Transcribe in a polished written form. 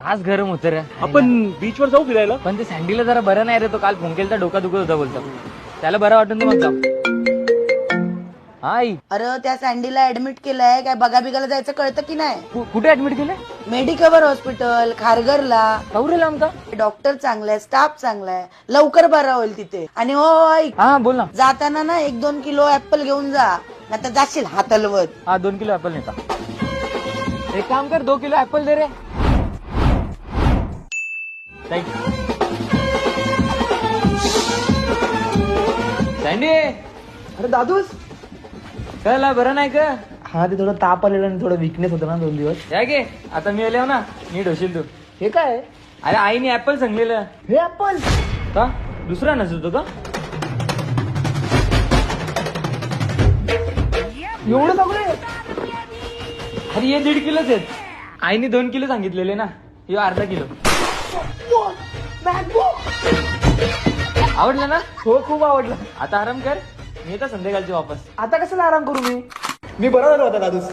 आज गरम होतं रे. आपण बीचवर जाऊ फिरायला. पण ते सँडीला जरा बरं नाही रे. तो काल फोन डोका दुखत होता बोलतो. त्याला बरं वाटून दे मग जाऊ. आई अरे त्या सँडीला ऍडमिट केलंय. काय बघा बिगाला जायचं कळतं की नाही. कुठे ऍडमिट केलं? Medicover hospital खारघरला. कौरेला आमका डॉक्टर चांगलाय, स्टाफ चांगलाय, लवकर बरा होईल तिथे. आणि हो ऐक, हा बोल ना. जाताना ना 1-2 किलो ऍपल घेऊन जा, नाहीतर जाशील हात हलवत. हा 2 किलो ऍपल नेता. एक काम कर 2 किलो ऍपल दे रे. सँडी अरे दादूस, कळला बरं नाही का? हा ते थोडं ताप आलेला आणि थोडं विकनेस होतं ना 2 दिवस. या गे आता मी आले ना. नीट होशील तू. हे काय अरे आईने ऍपल सांगलेलं. हे ऍपल का दुसरा नसतो का? एवढं सगळे? अरे हे 1.5 किलोच आहेत. आईने 2 किलो सांगितलेले ना. हे अर्धा किलो. आवडलं ना? हो खूप आवडलं. आता आराम कर. मी येतो संध्याकाळची वापस. आता कशाला आराम करू मी बरा झालो होता दादूस.